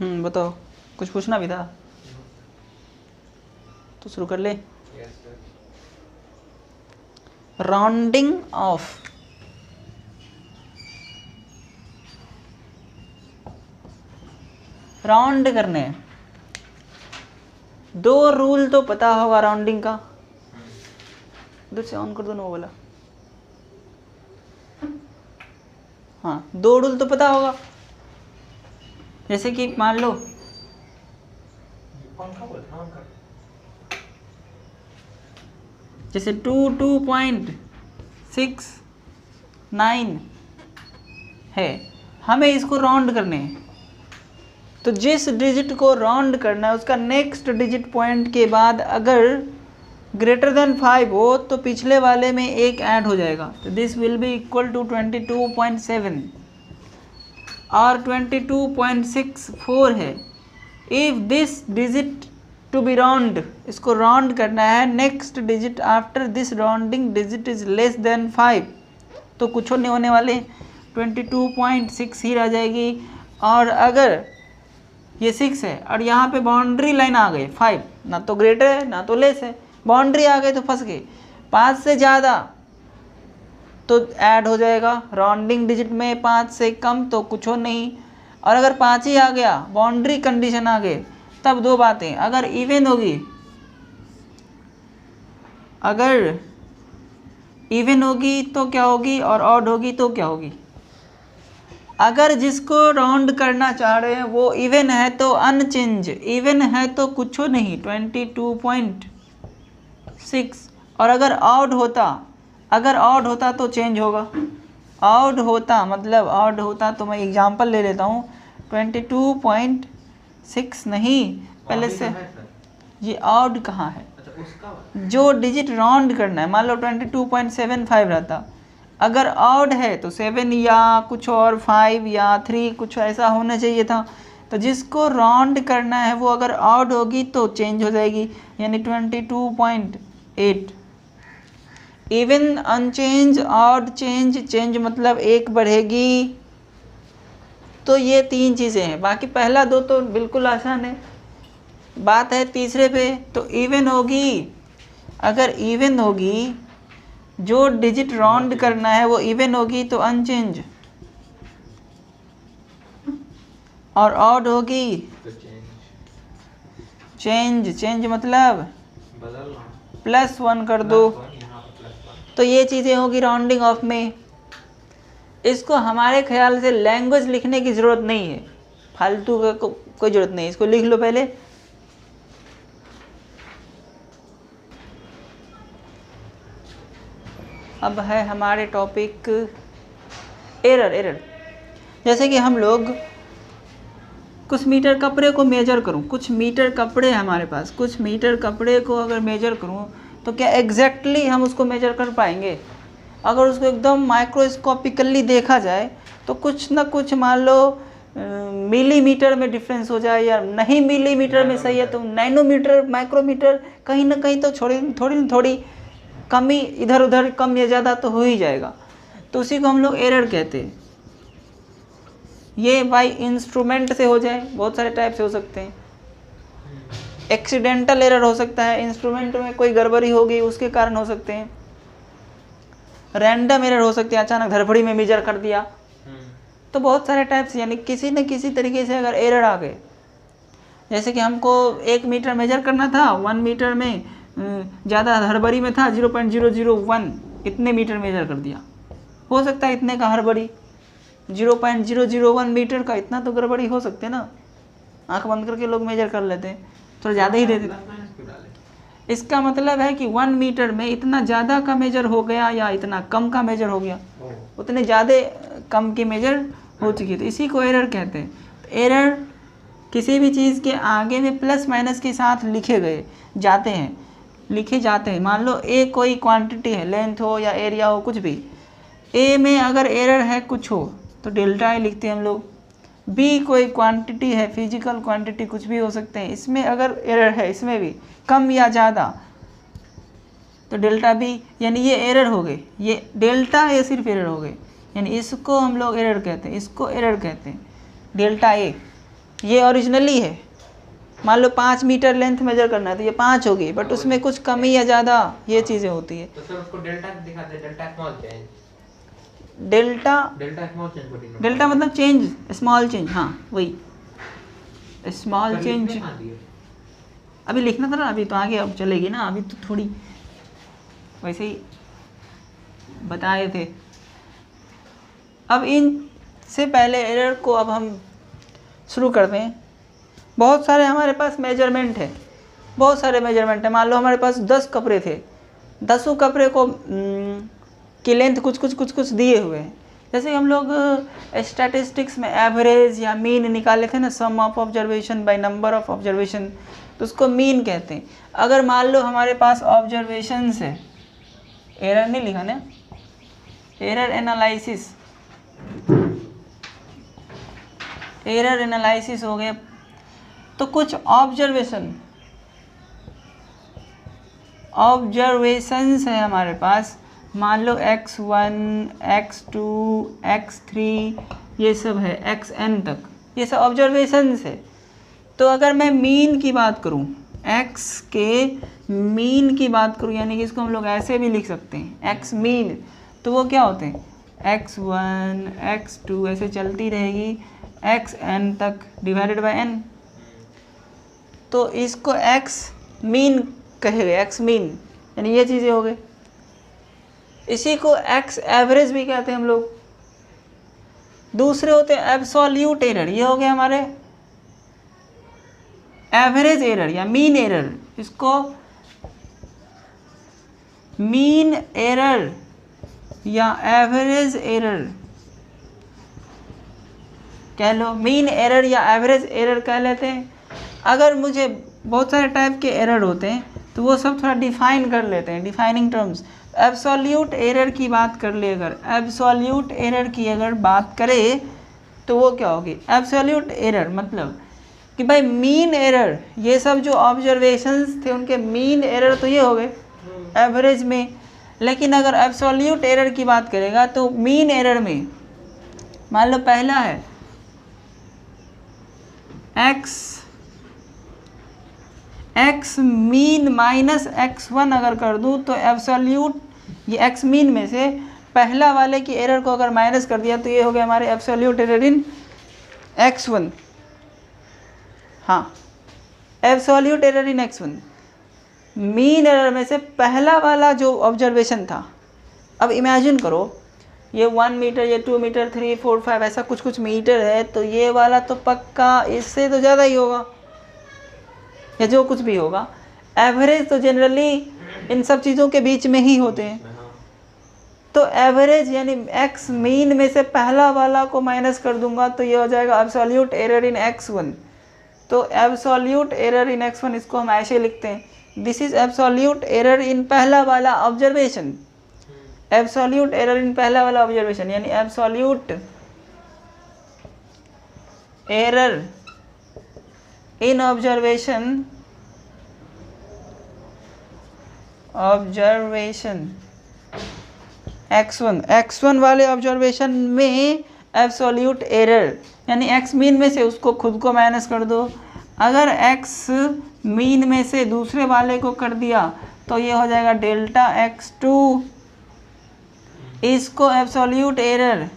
बताओ, कुछ पूछना भी था तो शुरू कर ले। राउंडिंग ऑफ, राउंड करने, दो रूल तो पता होगा राउंडिंग का। उधर से ऑन कर दो ना वो वाला। हाँ, दो रूल तो पता होगा। जैसे कि मान लो जैसे 2.69 है, हमें इसको राउंड करने हैं, तो जिस डिजिट को राउंड करना है उसका नेक्स्ट डिजिट पॉइंट के बाद अगर ग्रेटर देन 5 हो तो पिछले वाले में एक ऐड हो जाएगा, तो this will be equal to 22.7 और 22.64 है। If this digit to be round, इसको राउंड करना है, next digit after this rounding digit is less than 5, तो कुछ नहीं होने वाले, 22.6 ही रह जाएगी। और अगर ये 6 है और यहाँ पे बाउंड्री लाइन आ गई 5, ना तो ग्रेटर है ना तो लेस है, बाउंड्री आ गई तो फंस गए। 5 से ज़्यादा तो ऐड हो जाएगा, राउंडिंग डिजिट में 5 से कम तो कुछ हो नहीं, और अगर 5 ही आ गया, बाउंड्री कंडीशन आ गए, तब दो बातें, अगर इवन होगी, अगर इवन होगी तो क्या होगी और ऑड होगी तो क्या होगी। अगर जिसको राउंड करना चाह रहे हैं वो इवन है तो अनचेंज, इवन है तो कुछ हो नहीं 22.6, और अगर ऑड होता, अगर ऑड होता तो चेंज होगा। ऑड होता मतलब ऑड होता तो मैं एग्जांपल ले लेता हूँ, 22.6 नहीं, पहले से ये ऑड कहाँ है, जो डिजिट राउंड करना है, मान लो 22.75 रहता, अगर ऑड है तो 7 या कुछ और 5 या 3 कुछ ऐसा होना चाहिए था, तो जिसको राउंड करना है वो अगर ऑड होगी तो चेंज हो जाएगी, यानी 22.8। Even, unchange, odd, change, change मतलब एक बढ़ेगी, तो ये 3 चीज़ें हैं। बाकी पहला दो तो बिल्कुल आसान है, बात है तीसरे पे। तो इवन होगी, अगर इवन होगी, जो डिजिट राउंड करना है वो इवन होगी तो अनचेंज, और ऑड होगी चेंज, चेंज मतलब +1 कर दो, तो ये चीज़ें होगी राउंडिंग ऑफ में। इसको हमारे ख्याल से लैंग्वेज लिखने की ज़रूरत नहीं है, फालतू का कोई ज़रूरत नहीं, इसको लिख लो पहले। अब है हमारे टॉपिक एरर। एरर जैसे कि हम लोग कुछ मीटर कपड़े को मेजर करूं, कुछ मीटर कपड़े हमारे पास, कुछ मीटर कपड़े को अगर मेजर करूं तो क्या एग्जैक्टली हम उसको मेजर कर पाएंगे। अगर उसको एकदम माइक्रोस्कोपिकली देखा जाए तो कुछ ना कुछ, मान लो मिलीमीटर में डिफरेंस हो जाए, या नहीं मिलीमीटर में सही है तो नैनोमीटर, माइक्रोमीटर, कहीं ना कहीं तो थोड़ी कमी इधर उधर, कम या ज़्यादा तो हो ही जाएगा, तो उसी को हम लोग एरर कहते हैं। ये बाई इंस्ट्रूमेंट से हो जाए, बहुत सारे टाइप से हो सकते हैं। एक्सीडेंटल एरर हो सकता है, इंस्ट्रूमेंट में कोई गड़बड़ी होगी उसके कारण हो सकते हैं। रैंडम एरर हो सकते हैं, अचानक धड़फड़ी में मेजर कर दिया, तो बहुत सारे टाइप से, यानी किसी न किसी तरीके से अगर एरर आ गए, जैसे कि हमको 1 मीटर मेजर करना था, 1 मीटर में ज़्यादा हड़बड़ी में था, 0.001 इतने मीटर मेजर कर दिया, हो सकता है इतने का हड़बड़ी, 0.001 मीटर का इतना तो गड़बड़ी हो सकते हैं ना, आंख बंद करके लोग मेजर कर लेते हैं, थोड़ा ज़्यादा ही दे देते। इसका मतलब है कि 1 मीटर में इतना ज़्यादा का मेजर हो गया या इतना कम का मेजर हो गया, उतने ज़्यादा कम की मेजर हो चुकी, तो इसी को एरर कहते हैं। एरर किसी भी चीज़ के आगे में प्लस माइनस के साथ लिखे जाते हैं। मान लो ए कोई क्वांटिटी है, लेंथ हो या एरिया हो, कुछ भी, ए में अगर एरर है कुछ हो तो डेल्टा ए लिखते हैं हम लोग। बी कोई क्वांटिटी है, फिजिकल क्वांटिटी कुछ भी हो सकते हैं, इसमें अगर एरर है, इसमें भी कम या ज़्यादा, तो डेल्टा बी, यानी ये एरर हो गए, ये डेल्टा ए सिर्फ एरर हो गए, यानी इसको हम लोग एरर कहते हैं, इसको एरर कहते हैं डेल्टा ए। ये ओरिजिनली है, मान लो 5 मीटर लेंथ मेजर करना है तो ये 5 होगी, बट उसमें कुछ कमी या ज़्यादा ये चीज़ें होती है। तो सर उसको डेल्टा दिखाते हैं, delta small change, delta small change, delta मतलब चेंज, स्मॉल चेंज, हाँ वही स्मॉल चेंज। अभी लिखना था ना, अभी तो आगे अब चलेगी ना, अभी तो थोड़ी वैसे ही बताए थे। अब इन से पहले एरर को अब हम शुरू करते हैं। बहुत सारे हमारे पास मेजरमेंट है, बहुत सारे मेजरमेंट है। मान लो हमारे पास 10 कपड़े थे, 10 कपड़े को की लेंथ कुछ दिए हुए हैं। जैसे हम लोग स्टैटिस्टिक्स में एवरेज या मीन निकाले थे ना, sum of observation by number of observation, तो उसको मीन कहते हैं। अगर मान लो हमारे पास ऑब्जर्वेशंस है, एरर नहीं लिखा ना, एरर एनालिसिस हो गया, तो कुछ ऑब्जर्वेशंस है हमारे पास, मान लो x1, x2, x3, ये सब है xn तक, ये सब ऑब्जर्वेशंस है। तो अगर मैं मीन की बात करूं, x के मीन की बात करूं, यानी कि इसको हम लोग ऐसे भी लिख सकते हैं x मीन, तो वो क्या होते हैं x1, x2 ऐसे चलती रहेगी xn तक डिवाइडेड बाय n, तो इसको x मीन कहेंगे, x मीन, यानी ये चीज़ें हो गई। इसी को x एवरेज भी कहते हैं हम लोग। दूसरे होते हैं एब्सोल्यूट एरर, ये हो गए हमारे एवरेज एरर या मीन एरर, इसको मीन एरर या एवरेज एरर कह लो, मीन एरर या एवरेज एरर कह लेते हैं। अगर मुझे बहुत सारे टाइप के एरर होते हैं तो वो सब थोड़ा डिफाइन कर लेते हैं, डिफाइनिंग टर्म्स। एब्सोल्यूट एरर की बात कर ले, अगर एब्सोल्यूट एरर की अगर बात करें तो वो क्या होगी, एब्सोल्यूट एरर मतलब कि भाई मीन एरर, ये सब जो ऑब्जर्वेशंस थे उनके मीन एरर तो ये हो गए एवरेज में। लेकिन अगर एब्सोल्यूट एरर की बात करेगा तो मीन एरर में मान लो पहला है x मीन माइनस x1 अगर कर दूं तो एब्सोल्यूट, ये x मीन में से पहला वाले की एरर को अगर माइनस कर दिया तो ये हो गया हमारे एब्सोल्यूट एरर इन x1। हाँ, absolute error in x1, mean error में से पहला वाला जो ऑब्जर्वेशन था। अब इमेजिन करो ये 1 मीटर, ये 2 मीटर, 3, 4, 5 ऐसा कुछ मीटर है, तो ये वाला तो पक्का इससे तो ज़्यादा ही होगा या जो कुछ भी होगा। एवरेज तो जनरली इन सब चीज़ों के बीच में ही होते हैं। तो एवरेज यानी x मीन में से पहला वाला को माइनस कर दूंगा तो ये हो जाएगा एब्सोल्यूट एरर इन x1। तो एब्सोल्यूट एरर इन x1 इसको हम ऐसे लिखते हैं, this is absolute error in पहला वाला ऑब्जर्वेशन, एब्सोल्यूट एरर इन पहला वाला ऑब्जर्वेशन, यानी absolute error in observation x1 वाले ऑब्जर्वेशन में एब्सोल्यूट एरर यानी x मीन में से उसको खुद को माइनस कर दो। अगर x मीन में से दूसरे वाले को कर दिया तो ये हो जाएगा डेल्टा x2। इसको एब्सोल्यूट एरर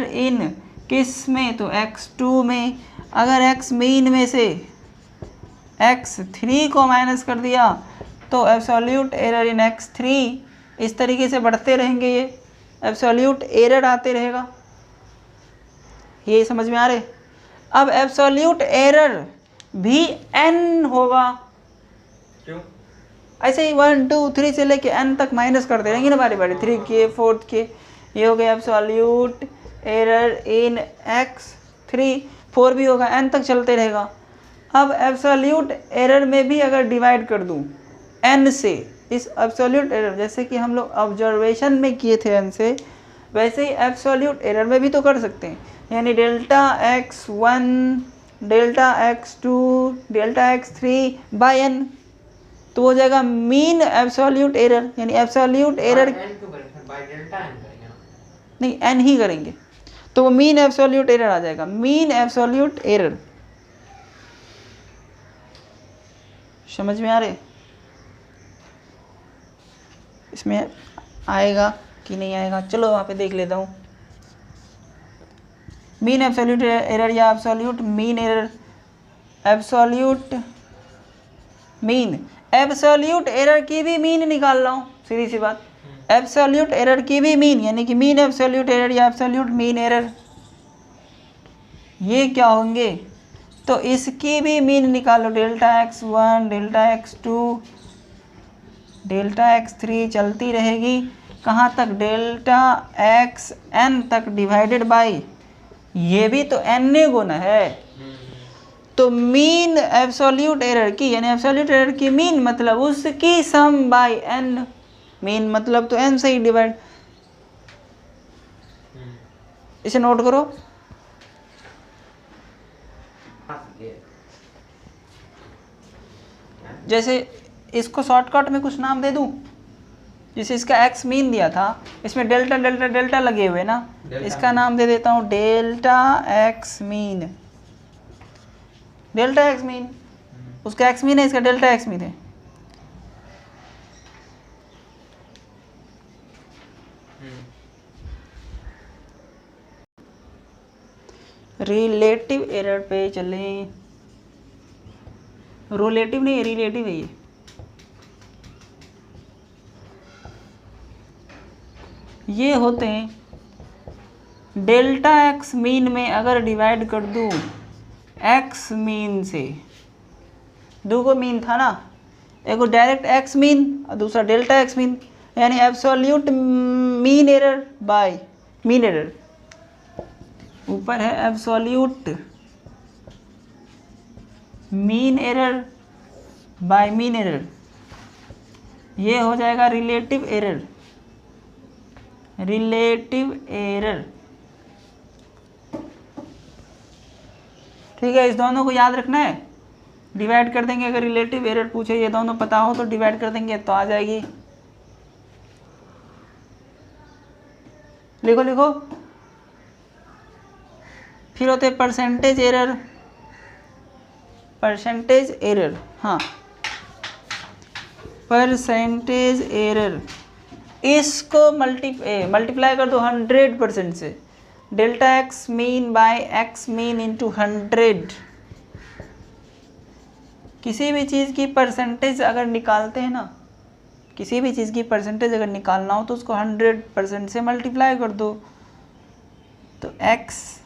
इन किस में, तो x2 में। अगर x मीन में से x3 को माइनस कर दिया तो एब्सोल्यूट एरर इन x3। इस तरीके से बढ़ते रहेंगे, ये एब्सोल्यूट एरर आते रहेगा। ये समझ में आ रहे। अब एब्सोल्यूट एरर भी n होगा, क्यों? ऐसे ही 1, 2, 3 से लेके n तक माइनस करते रहेंगे ना बारी बारी, 3 के 4 के। ये हो गया एब्सोल्यूट एरर इन x3, 4 भी होगा, n तक चलते रहेगा। अब एब्सोल्यूट एरर में भी अगर डिवाइड कर दूं n से, इस एब्सोल्यूट एरर जैसे कि हम लोग ऑब्जर्वेशन में किए थे n से, वैसे ही एब्सोल्यूट एरर में भी तो कर सकते हैं। यानी delta x1, delta x2, delta x3 by n, तो हो जाएगा मीन एब्सोल्यूट एरर। यानी एब्सोल्यूट एरर नहीं n ही करेंगे तो वो मीन एब्सोल्यूट एरर आ जाएगा, मीन एब्सोल्यूट एरर। समझ में आ रहे? इसमें आएगा कि नहीं आएगा, चलो वहाँ पे देख लेता हूँ। मीन एब्सोल्यूट एरर या absolute mean error, absolute mean, absolute error की भी मीन निकाल रहा हूँ, सीधी सी बात। एब्सोल्यूट एरर की भी मीन, यानी कि मीन एब्सोल्यूट एरर या एब्सोल्यूट मीन एरर, ये क्या होंगे? तो इसकी भी मीन निकालो, delta x1 delta x2 delta x3 चलती रहेगी कहाँ तक? डेल्टा xn तक डिवाइडेड बाई, ये भी तो n गुना है। तो मीन एब्सोल्यूट एरर की, यानी एब्सोल्यूट एरर की मीन मतलब उसकी सम बाय n, मीन मतलब तो n से ही डिवाइड। इसे नोट करो। जैसे इसको शॉर्टकट में कुछ नाम दे दूं, जैसे इसका x मीन दिया था, इसमें डेल्टा डेल्टा डेल्टा लगे हुए ना, इसका नाम दे देता हूँ delta x mean. Delta x mean, उसका x मीन है, इसका डेल्टा x मीन है। रिलेटिव एरर पे चलें, रोलेटिव नहीं, रिलेटिव है ये होते हैं। डेल्टा एक्स मीन में अगर डिवाइड कर दूँ एक्स मीन से, दो को मीन था ना, एक को डायरेक्ट एक्स मीन और दूसरा डेल्टा एक्स मीन, यानी absolute mean error bye mean error. ऊपर है absolute mean error bye mean error, ये हो जाएगा रिलेटिव एरर, रिलेटिव एरर। ठीक है, इस दोनों को याद रखना है, डिवाइड कर देंगे। अगर रिलेटिव एरर पूछे, ये दोनों पता हो तो डिवाइड कर देंगे तो आ जाएगी। लिखो लिखो। फिर होते परसेंटेज एरर, परसेंटेज एरर, हाँ परसेंटेज एरर, इसको मल्टीप्लाई कर दो 100% से, delta x mean by x mean into 100। किसी भी चीज़ की परसेंटेज अगर निकालते हैं ना, किसी भी चीज़ की परसेंटेज अगर निकालना हो तो उसको 100% से मल्टीप्लाई कर दो, तो एक्स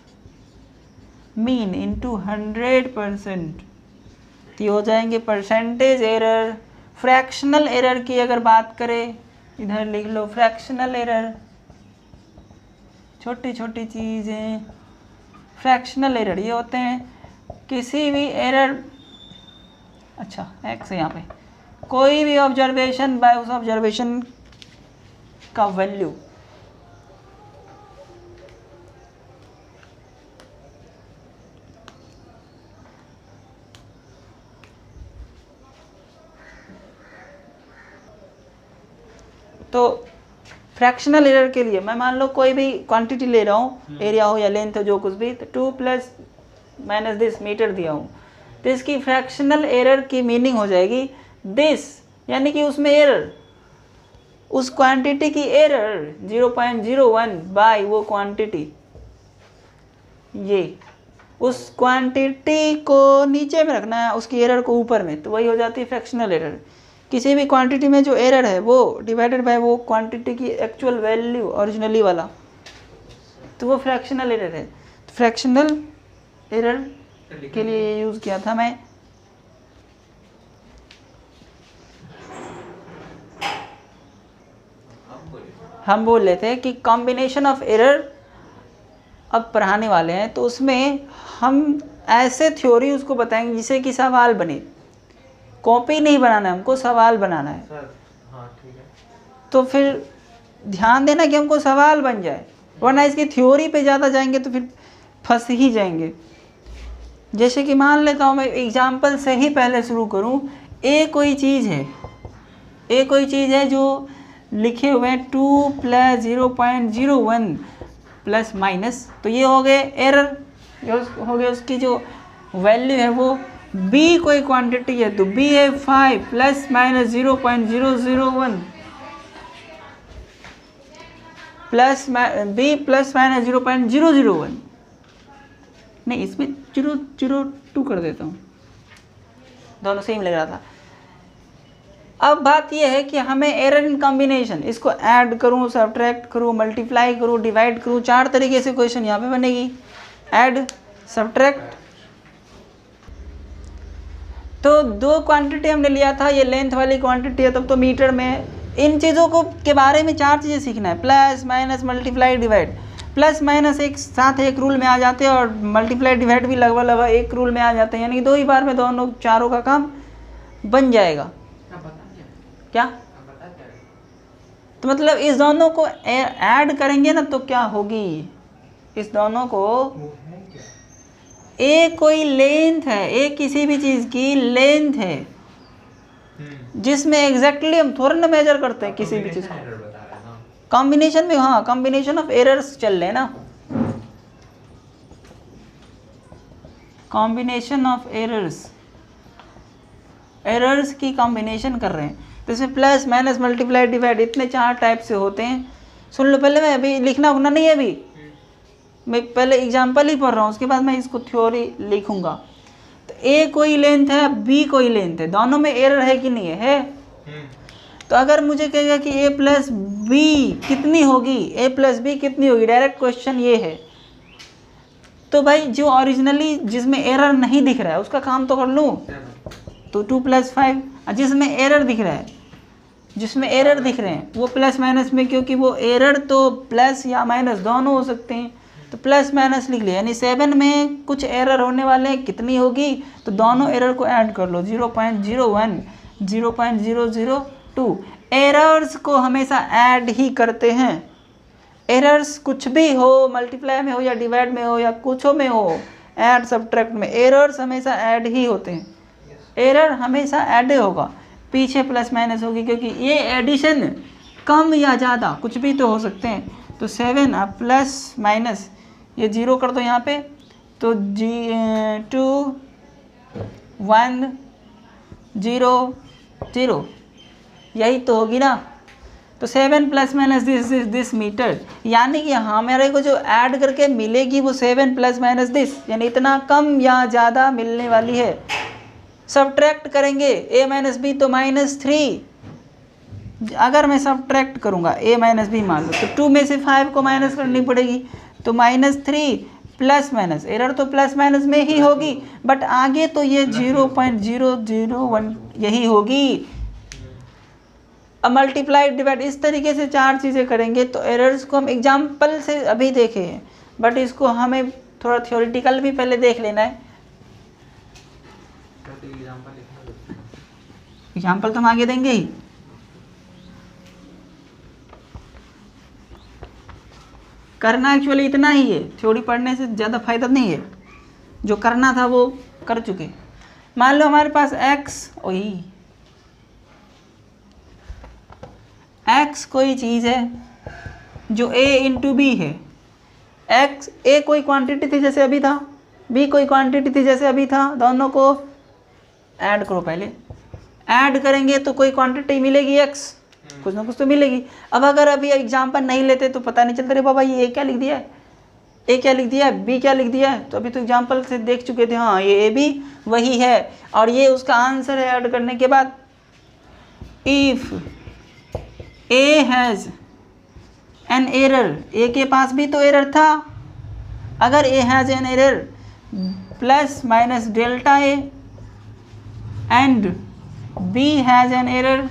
मीन इंटू 100% ये हो जाएंगे परसेंटेज एरर। फ्रैक्शनल एरर की अगर बात करें, इधर लिख लो फ्रैक्शनल एरर, छोटी छोटी चीज़ें फ्रैक्शनल एरर ये होते हैं किसी भी एरर, अच्छा एक्स है यहाँ पे, कोई भी ऑब्जर्वेशन बाय उस ऑब्जर्वेशन का वैल्यू, तो फ्रैक्शनल एरर के लिए मैं मान लो कोई भी क्वांटिटी ले रहा हूँ, एरिया हो या लेंथ हो जो कुछ भी, तो 2 प्लस माइनस दिस मीटर दिया हूँ, तो इसकी फ्रैक्शनल एरर की मीनिंग हो जाएगी दिस, यानी कि उसमें एरर, उस क्वांटिटी की एरर 0.01 बाय वो क्वांटिटी, ये उस क्वांटिटी को नीचे में रखना है, उसकी एरर को ऊपर में, तो वही हो जाती है फ्रैक्शनल एरर। किसी भी क्वांटिटी में जो एरर है वो डिवाइडेड बाय वो क्वांटिटी की एक्चुअल वैल्यू ओरिजिनली वाला, तो वो फ्रैक्शनल एरर है। फ्रैक्शनल एरर के लिए यूज़ किया था मैं। हम बोल रहे थे कि कॉम्बिनेशन ऑफ एरर अब पढ़ाने वाले हैं, तो उसमें हम ऐसे थ्योरी उसको बताएंगे जिससे कि सवाल बने, कॉपी नहीं बनाना है हमको, सवाल बनाना है। हाँ ठीक है। तो फिर ध्यान देना कि हमको सवाल बन जाए, वरना इसकी थ्योरी पे ज़्यादा जाएंगे तो फिर फंस ही जाएंगे। जैसे कि मान लेता हूँ मैं एग्जाम्पल से ही पहले शुरू करूँ, ए कोई चीज़ है जो लिखे हुए हैं 2 + 0.01 प्लस माइनस, तो ये हो गए एरर, हो गया उसकी जो वैल्यू है वो b कोई क्वांटिटी है तो b है 5 plus minus 0.001 plus b plus minus 0.001, नहीं इसमें 002 कर देता हूँ, दोनों सेम लग रहा था। अब बात यह है कि हमें एरर इन कॉम्बिनेशन, इसको ऐड करूँ, सब्ट्रैक्ट करूँ, मल्टीप्लाई करूँ, डिवाइड करूँ, 4 तरीके से क्वेश्चन यहाँ पे बनेगी, ऐड, सब्ट्रैक्ट। तो 2 क्वांटिटी हमने लिया था, ये लेंथ वाली क्वांटिटी है, तब तो मीटर में इन चीज़ों को के बारे में 4 चीज़ें सीखना है, plus minus multiply divide, plus minus एक साथ एक रूल में आ जाते हैं और मल्टीप्लाई डिवाइड भी लगभग एक रूल में आ जाते हैं, यानी कि 2 ही बार में दोनों चारों का काम बन जाएगा। क्या तो मतलब इस दोनों को ऐड करेंगे ना तो क्या होगी, इस दोनों को ए कोई लेंथ है, ए किसी भी चीज़ की लेंथ है जिसमें एग्जैक्टली हम थोड़ा ना मेजर करते हैं किसी भी चीज़ को, कॉम्बिनेशन में, हाँ कॉम्बिनेशन ऑफ एरर्स चल रहे हैं ना, कॉम्बिनेशन ऑफ एरर्स की कॉम्बिनेशन कर रहे हैं, तो इसमें प्लस माइनस मल्टीप्लाई डिवाइड इतने 4 टाइप से होते हैं। सुन लो पहले, मैं अभी लिखना उगना नहीं है, अभी मैं पहले एग्जांपल ही पढ़ रहा हूँ, उसके बाद मैं इसको थ्योरी लिखूंगा। तो ए कोई लेंथ है, बी कोई लेंथ है, दोनों में एरर है कि नहीं है? तो अगर मुझे कहेगा कि ए प्लस बी कितनी होगी, ए प्लस बी कितनी होगी, डायरेक्ट क्वेश्चन ये है, तो भाई जो ओरिजिनली जिसमें एरर नहीं दिख रहा है उसका काम तो कर लूँ, तो 2 + 5, जिसमें एरर दिख रहा है, जिसमें एरर दिख रहे हैं वो प्लस माइनस में, क्योंकि वो एरर तो प्लस या माइनस दोनों हो सकते हैं, तो प्लस माइनस लिख लिया, यानी 7 में कुछ एरर होने वाले हैं, कितनी होगी, तो दोनों एरर को ऐड कर लो, 0.01, 0.002। एरर्स को हमेशा ऐड ही करते हैं, एरर्स कुछ भी हो, मल्टीप्लाई में हो या डिवाइड में हो या कुछ में हो, ऐड सब्ट्रैक्ट में एरर्स हमेशा ऐड ही होते हैं, एरर हमेशा ऐड होगा, पीछे प्लस माइनस होगी, क्योंकि ये एडिशन कम या ज़्यादा कुछ भी तो हो सकते हैं। तो 7 अब प्लस माइनस ये 0 कर दो यहाँ पे, तो 2 1 0 0, यही तो होगी ना। तो 7 प्लस माइनस दिस मीटर, यानी कि हमारे को जो ऐड करके मिलेगी वो 7 प्लस माइनस दिस, यानी इतना कम या ज़्यादा मिलने वाली है। सब्ट्रैक्ट करेंगे a माइनस बी तो -3, अगर मैं सब्ट्रैक्ट करूँगा a माइनस बी मान लो, तो 2 में से 5 को माइनस करनी पड़ेगी, तो -3 प्लस माइनस, एरर तो प्लस माइनस में ही होगी, बट आगे तो ये 0.001 यही होगी। अब मल्टीप्लाई डिवाइड इस तरीके से 4 चीज़ें करेंगे, तो एरर्स को हम एग्जाम्पल से अभी देखे हैं, बट इसको हमें थोड़ा थ्योरेटिकल भी पहले देख लेना है। एग्जाम्पल तो हम आगे देंगे ही, करना एक्चुअली इतना ही है, थ्योरी पढ़ने से ज़्यादा फायदा नहीं है, जो करना था वो कर चुके। मान लो हमारे पास x कोई चीज़ है जो a इंटू बी है, x a कोई क्वांटिटी थी जैसे अभी था, b कोई क्वांटिटी थी जैसे अभी था, दोनों को ऐड करो, पहले ऐड करेंगे तो कोई क्वांटिटी मिलेगी x, कुछ ना कुछ तो मिलेगी। अब अगर अभी एग्जाम्पल नहीं लेते तो पता नहीं चलता, रे बाबा ये a क्या लिख दिया है, a क्या लिख दिया है, b क्या लिख दिया है, तो अभी तो एग्जाम्पल से देख चुके थे, हाँ ये a b वही है, और ये उसका आंसर है ऐड करने के बाद। If a has an error, a के पास भी तो एरर था, अगर a has an error plus minus delta a and b has an error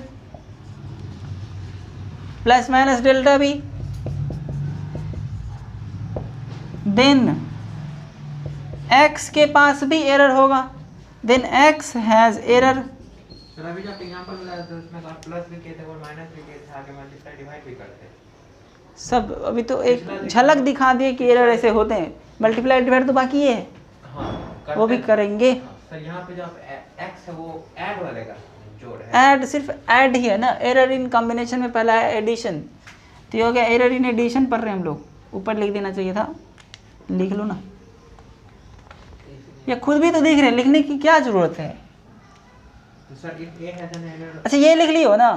plus minus delta B, then x के पास भी एरर होगा, देन x हैज़ एरर। अभी जो एग्जांपल बताया था उसमें तो प्लस भी किए थे और माइनस भी किए थे, आगे मल्टीप्लाई डिवाइड भी करते सब, अभी तो एक झलक दिखा दिए कि एरर ऐसे होते हैं, मल्टीप्लाई डिवाइड तो बाकी है, हाँ, वो भी करेंगे। सर यहाँ पे जो x है वो ऐड वाले का जोड़ है, ऐड सिर्फ ऐड ही है ना, एरर इन कॉम्बिनेशन में पहला है एडिशन, तो ये हो गया एरर इन एडिशन पढ़ रहे हैं हम लोग, ऊपर लिख देना चाहिए था, लिख लो ना, या खुद भी तो देख रहे हैं, लिखने की क्या ज़रूरत है। तो sir if A has an error, अच्छा ये लिख लियो ना,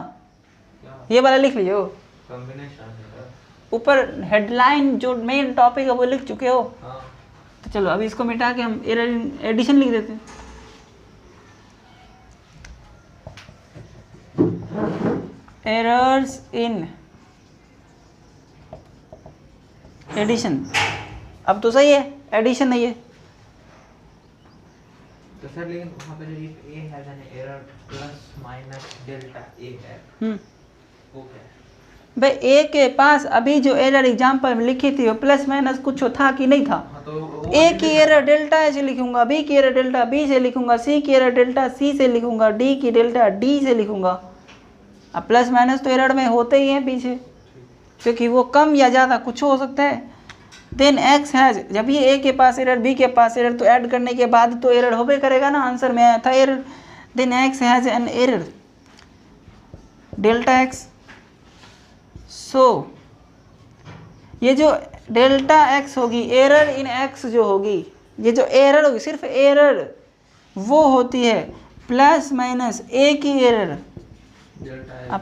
ये वाला लिख लियो, कॉम्बिनेशन ऊपर हेडलाइन जो मेन टॉपिक है वो लिख चुके हो। हाँ तो चलो अभी इसको मिटा के हम एरर एडिशन लिख देते हैं। एरर्स इन एडिशन, अब तो सही है, एडिशन नहीं है। तो सर लेकिन वहाँ पे जो if A has an error plus minus delta A है वो क्या है? भाई ए के पास अभी जो एरर एग्जाम्पल में लिखी थी वो प्लस माइनस कुछ था कि नहीं था। हाँ, तो ए की एरर डेल्टा ए से लिखूंगा, बी की एरर डेल्टा बी से लिखूंगा, सी की एरर डेल्टा सी से लिखूंगा, डी की डेल्टा डी से लिखूंगा। अब प्लस माइनस तो एरर में होते ही हैं पीछे, क्योंकि वो कम या ज़्यादा कुछ हो सकता है। देन एक्स हैज, जब ये ए के पास एरर बी के पास एरर, तो ऐड करने के बाद तो एरर होबे करेगा ना, आंसर में आया था error. Then X has an error delta X, so ये जो डेल्टा एक्स होगी, एरर इन एक्स जो होगी, ये जो एरर होगी सिर्फ एरर वो होती है प्लस माइनस ए की एरर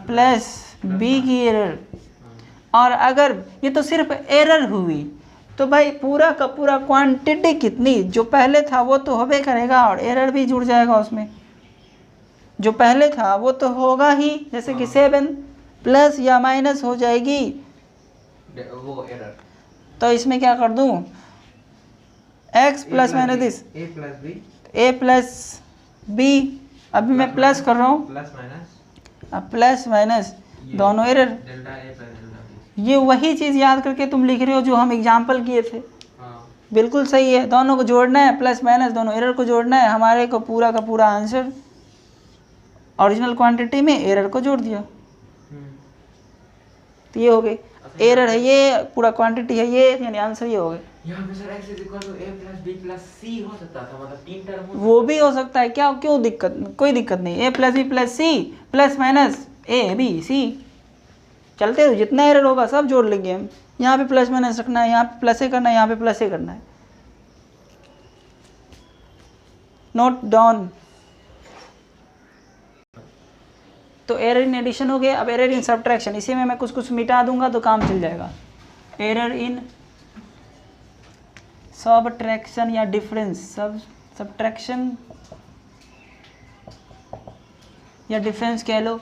प्लस बी की एरर। और अगर ये तो सिर्फ एरर हुई तो भाई पूरा का पूरा क्वांटिटी कितनी जो पहले था वो तो होबे करेगा, और एरर भी जुड़ जाएगा उसमें। जो पहले था वो तो होगा ही, जैसे कि 7 प्लस या माइनस हो जाएगी वो एरर। तो इसमें क्या कर दूं, x plus minus this A plus B, a plus B, अभी मैं प्लस कर रहा हूँ, प्लस माइनस, अब प्लस माइनस दोनों error. Delta A plus delta B. ये वही चीज़ याद करके तुम लिख रहे हो जो हम एग्जाम्पल किए थे। हाँ बिल्कुल सही है, दोनों को जोड़ना है, प्लस माइनस दोनों एरर को जोड़ना है, हमारे को पूरा का पूरा आंसर ओरिजिनल क्वांटिटी में एरर को जोड़ दिया। तो ये हो गई, एरर है ये, पूरा क्वांटिटी है ये, यानी आंसर ये हो गया। यहाँ पे sir x is equal to a plus b plus c हो सकता था, मतलब 3 टर्म हो वो भी हो सकता है, क्या क्यों दिक्कत, कोई दिक्कत नहीं। A plus B plus C plus minus A B C, चलते हो, जितना एरर होगा सब जोड़ लेंगे हम। यहाँ पे प्लस माइनस रखना है, यहाँ पे प्लस ए करना है, यहाँ पे प्लस ए करना है। Note down. तो एरर इन एडिशन हो गया। अब एरर इन सब्ट्रैक्शन, इसी में मैं कुछ कुछ मिटा दूंगा तो काम चल जाएगा। एरर इन सब्ट्रैक्शन या डिफरेंस, सब्ट्रैक्शन या डिफरेंस कह लो।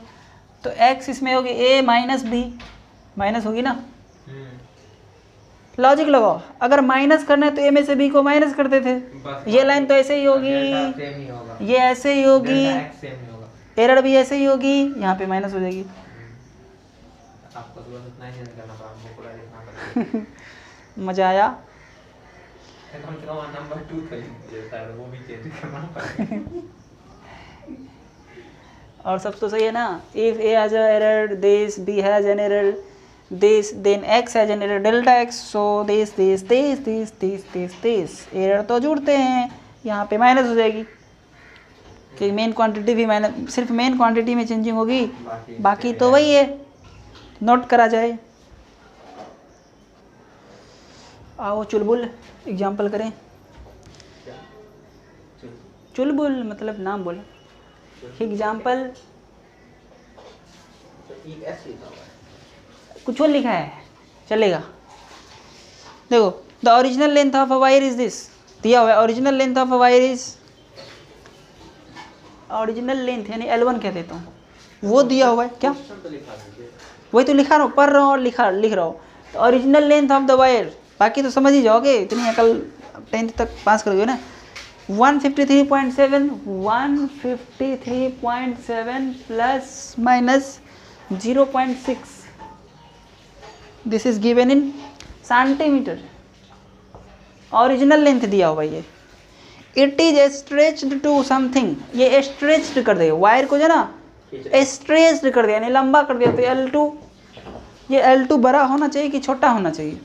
तो x इसमें होगी a माइनस बी, माइनस होगी ना, लॉजिक लगाओ। अगर माइनस करना है तो a में से b को माइनस करते थे, ये लाइन तो ऐसे ही होगी, ये ऐसे ही होगी, एरर भी ऐसे ही होगी, यहाँ पे माइनस हो जाएगी। आपको तो बस इतना ही चेंज करना पड़ा, हमको पूरा लिखना पड़ा। मजा आया। कम से कम नंबर 2 तो देता है, वो भी चेंज करना पड़ेगा। और सब तो सही है ना। If a has an error, this b has an error, this then x has an error delta x, so this error तो जुड़ते हैं, यहाँ पे माइनस हो जाएगी कि मेन क्वांटिटी भी माइनस, सिर्फ मेन क्वांटिटी में चेंजिंग होगी, बाकी तो वही है। नोट करा जाए। आओ चुलबुल एग्जाम्पल करें। चुलबुल मतलब नाम बोला, एग्जाम्पल कुछ और लिखा है चलेगा। देखो, the original length of a wire is this, दिया हुआ है। Original length of a wire is, original length यानी L1 कह देता हूँ, वो दिया हुआ है। क्या वही तो लिखा रहा हूँ, पढ़ रहा हूँ और लिख रहा हूँ। तो original length of the wire, बाकी तो समझ ही जाओगे, इतनी अकल 10th तक पास कर गए ना। 153.7 plus minus 0.6, this is given in centimetre. Original length दिया हुआ ये। It is stretched to something, ये स्ट्रेच्ड कर देगा वायर को, जो ना स्ट्रेच्ड कर दिया यानी लंबा कर दिया। तो L2, ये L2 बड़ा होना चाहिए कि छोटा होना चाहिए?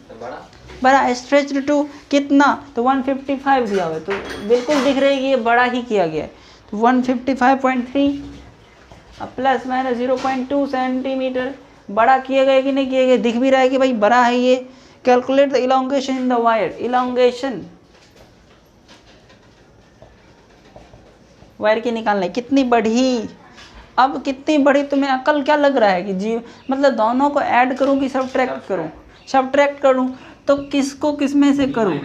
बड़ा। स्ट्रेच्ड टू कितना, तो 155 दिया हुआ है, तो बिल्कुल दिख रही है कि ये बड़ा ही किया गया है। तो 155.3 प्लस माइनस 0.2 सेंटीमीटर, बड़ा किया गया कि नहीं किया गया, दिख भी रहा है कि भाई बड़ा है ये, calculate the elongation in the wire. Elongation wire की निकालना है, कितनी बढ़ी। अब कितनी बड़ी तुम्हें अकल क्या लग रहा है कि जी मतलब दोनों को ऐड करूं कि सब्ट्रैक्ट करूं? सब्ट्रैक्ट करूं तो किसको किस में से करूं?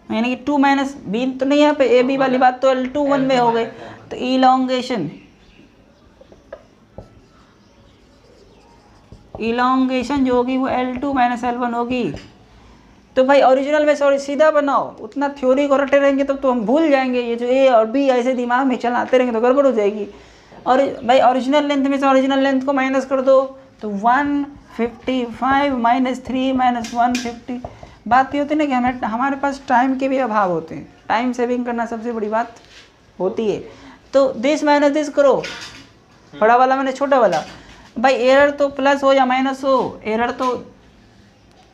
यानी कि 2 माइनस बी तो नहीं, यहाँ पे ए बी वाली बात तो L2 1 में हो गई। तो इलोंगेशन जो होगी वो L2 माइनस L1 होगी। तो भाई ओरिजिनल में सॉरी सीधा बनाओ, उतना थ्योरी को रटे रहेंगे तो हम भूल जाएंगे। ये जो ए और बी ऐसे दिमाग में चलाते रहेंगे तो गड़बड़ हो जाएगी। और भाई ओरिजिनल लेंथ में से ओरिजिनल लेंथ को माइनस कर दो तो 155 माइनस 3 माइनस 150। बात ये होती है ना कि हमारे पास टाइम के भी अभाव होते हैं, टाइम सेविंग करना सबसे बड़ी बात होती है। तो दिस माइनस दिस करो, बड़ा वाला मैंने छोटा वाला। भाई एरर तो प्लस हो या माइनस हो, एरर तो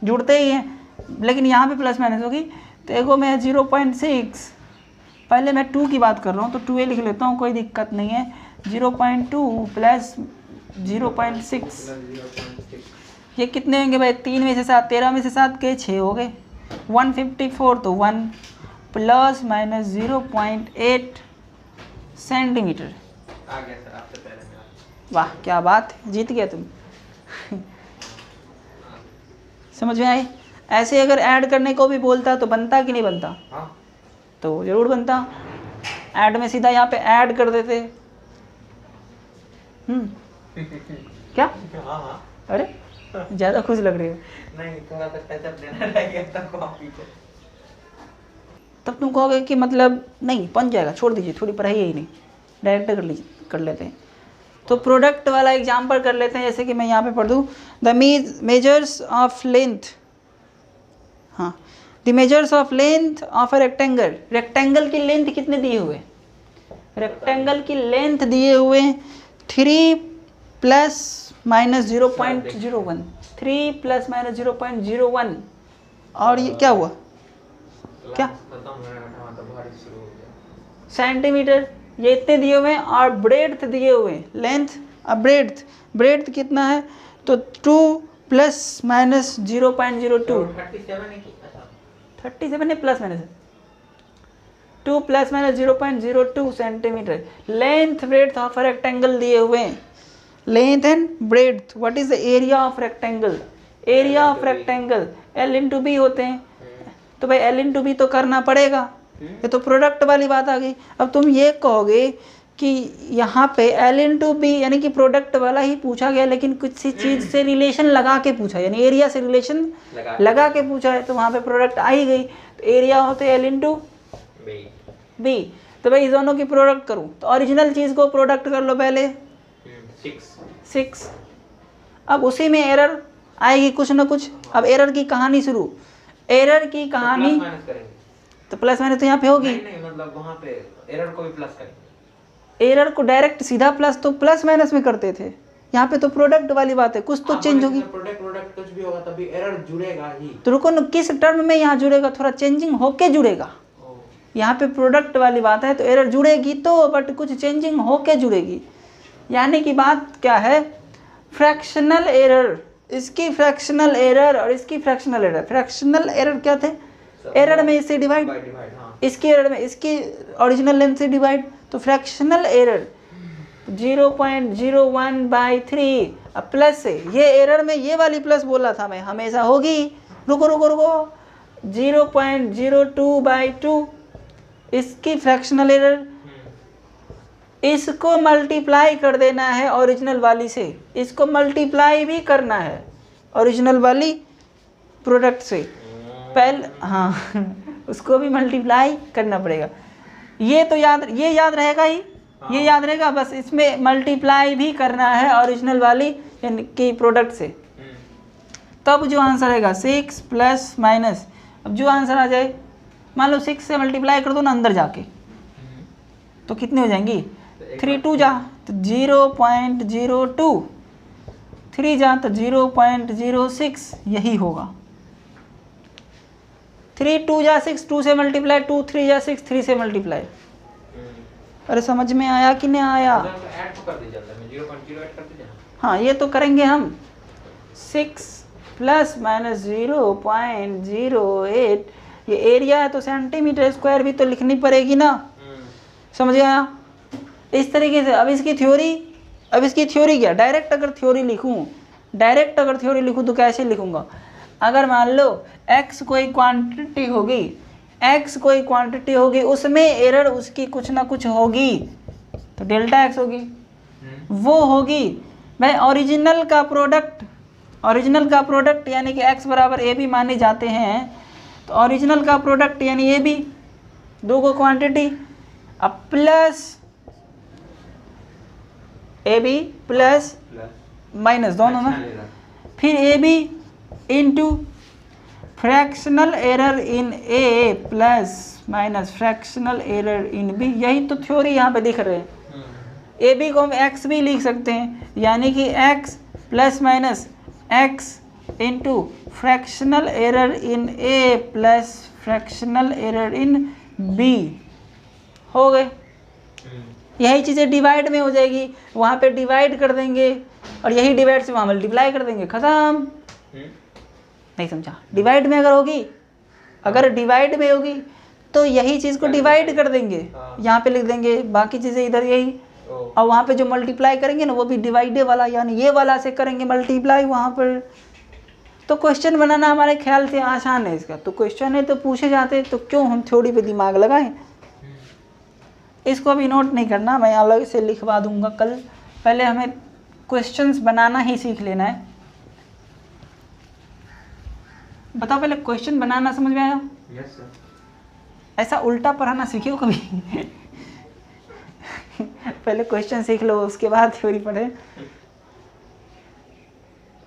जुड़ते ही हैं, लेकिन यहाँ पे प्लस माइनस होगी। तो एगो में 0.6, पहले मैं 2 की बात कर रहा हूँ तो 2a लिख लेता हूँ, कोई दिक्कत नहीं है। 0.2 प्लस 0.6, ये कितने होंगे भाई? 3 में से 7, 13 में से 7 के 6 हो गए। 154 तो 1 प्लस माइनस 0.8 सेंटीमीटर। आ गया सर आपसे पहले में। वाह क्या बात, जीत गया तुम। समझ में आई? ऐसे अगर ऐड करने को भी बोलता तो बनता कि नहीं बनता? हाँ तो जरूर बनता। ऐड में सीधा यहाँ पे ऐड कर देते। क्या? हाँ अरे ज़्यादा खुश लग रही हो। नहीं, थोड़ा सा टचअप देना रह गया था कॉपी को। तब तुम कहोगे कि मतलब नहीं बन जाएगा, छोड़ दीजिए, थोड़ी पढ़ाई है ही नहीं, डायरेक्ट कर लेते हैं। तो प्रोडक्ट वाला एग्जाम्पल कर लेते हैं, जैसे कि मैं यहाँ पे पढ़ दूँ द मेजर्स ऑफ लेंथ। हाँ, the measures of length of a rectangle. Rectangle की लेंथ कितने दिए हुए? रेक्टेंगल की लेंथ दिए हुए 3 प्लस माइनस 0.01, 3 प्लस माइनस 0.01। और ये क्या हुआ? क्या? सेंटीमीटर। ये इतने दिए हुए हैं और ब्रेड्थ दिए हुए हैं, लेंथ और ब्रेड्थ कितना है? तो 2 प्लस माइनस 0.02, 37 है plus minus 2 plus minus 0.02 centimetre. Length breadth of rectangle दिए हुए हैं, length and breadth. What is the area of rectangle? Area of rectangle L into B होते हैं। तो भाई L इंटू बी तो करना पड़ेगा, ये तो प्रोडक्ट वाली बात आ गई। अब तुम ये कहोगे कि यहाँ पे L इंटू बी यानी कि प्रोडक्ट वाला ही पूछा गया, लेकिन कुछ सी चीज़ से रिलेशन लगा के पूछा, यानी एरिया से रिलेशन लगा के पूछा है, तो वहाँ पे प्रोडक्ट आ ही गई। तो एरिया होते L इंटू बी। तो भाई इस दोनों की प्रोडक्ट करूँ तो ओरिजिनल चीज़ को प्रोडक्ट कर लो पहले, 6। अब उसी में एरर आएगी कुछ ना कुछ। अब एरर की कहानी शुरू, एरर की कहानी तो प्लस माइनस तो यहाँ पे होगी। नहीं, मतलब वहाँ पे एरर को भी प्लस करेंगे। एरर को डायरेक्ट सीधा प्लस तो प्लस माइनस में करते थे, यहाँ पे तो प्रोडक्ट वाली बात है, कुछ तो चेंज होगी। प्रोडक्ट कुछ भी होगा तभी एरर जुड़ेगा ही। तो रुको ना, किस टर्म में यहाँ जुड़ेगा? थोड़ा चेंजिंग होके जुड़ेगा। यहाँ पे प्रोडक्ट वाली बात है तो एरर जुड़ेगी तो, बट कुछ चेंजिंग होके जुड़ेगी। यानी कि बात क्या है? फ्रैक्शनल एरर, इसकी फ्रैक्शनल एरर और इसकी फ्रैक्शनल एरर। फ्रैक्शनल एरर क्या थे? एरर में इससे डिवाइड, इसकी एरर में इसकी ओरिजिनल लेंथ से डिवाइड। तो फ्रैक्शनल एरर 0.01/3। अब प्लस से ये एरर में ये वाली प्लस बोला था मैं, हमेशा होगी। रुको 0.02/2 इसकी फ्रैक्शनल एरर, इसको मल्टीप्लाई कर देना है ओरिजिनल वाली से, इसको मल्टीप्लाई भी करना है ओरिजिनल वाली प्रोडक्ट से पहले। हाँ उसको भी मल्टीप्लाई करना पड़ेगा। ये तो याद रहेगा ही, ये याद रहेगा बस। इसमें मल्टीप्लाई भी करना है ओरिजिनल वाली की प्रोडक्ट से, तब जो आंसर आएगा 6 प्लस माइनस। अब जो आंसर आ जाए, मान लो 6 से मल्टीप्लाई कर दो ना अंदर जाके, तो कितने हो जाएंगी? 3 2 जा तो 0.02, 3 जा तो 0.06, यही होगा। 3 2 जा 6, 2 से मल्टीप्लाई, 2 3 जा 6, 3 से मल्टीप्लाई। अरे समझ में आया कि नहीं आया? ऐड तो कर दीजिए, 0.0 ऐड कर दीजिए। हाँ ये तो करेंगे हम। 6 प्लस माइनस 0.08, ये एरिया है तो सेंटीमीटर स्क्वायर भी तो लिखनी पड़ेगी ना, समझ गया। इस तरीके से अब इसकी थ्योरी क्या, डायरेक्ट अगर थ्योरी लिखूं तो कैसे लिखूंगा। अगर मान लो x कोई क्वांटिटी होगी उसमें एरर उसकी कुछ ना कुछ होगी तो डेल्टा x होगी, वो होगी भाई ओरिजिनल का प्रोडक्ट यानी कि x बराबर ए बी माने जाते हैं, तो ओरिजिनल का प्रोडक्ट यानी ए बी, दो को क्वांटिटी, अब plus A B plus minus दोनों में, फिर A B into fractional error in A plus minus fractional error in B. यही तो थ्योरी यहाँ पे दिख रहे हैं। ए बी को हम एक्स भी लिख सकते हैं, यानी कि X plus minus X into fractional error in A plus fractional error in B. हो गए, यही चीज़ें डिवाइड में हो जाएगी, वहाँ पे डिवाइड कर देंगे और यही डिवाइड से वहाँ मल्टीप्लाई कर देंगे, खत्म। नहीं समझा, डिवाइड में अगर डिवाइड में होगी तो यही चीज़ को डिवाइड कर देंगे, यहाँ पे लिख देंगे, बाकी चीज़ें इधर यही, और वहाँ पे जो मल्टीप्लाई करेंगे ना वो भी डिवाइडे वाला, यानी ये वाला से करेंगे मल्टीप्लाई वहाँ पर। तो क्वेश्चन बनाना हमारे ख्याल से आसान है इसका, तो क्वेश्चन है तो पूछे जाते, तो क्यों हम थ्योरी पे दिमाग लगाएं। इसको अभी नोट नहीं करना, मैं अलग से लिखवा दूंगा कल। पहले हमें क्वेश्चंस बनाना ही सीख लेना है। बताओ पहले क्वेश्चन बनाना समझ में आया? Yes sir. ऐसा उल्टा पढ़ाना सीखियो कभी पहले क्वेश्चन सीख लो उसके बाद थ्योरी पढ़े।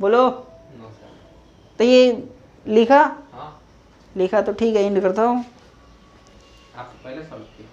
बोलो। No sir. तो ये लिखा? हाँ लिखा तो ठीक है, एंड करता हूँ। आप पहले सॉल्व किए।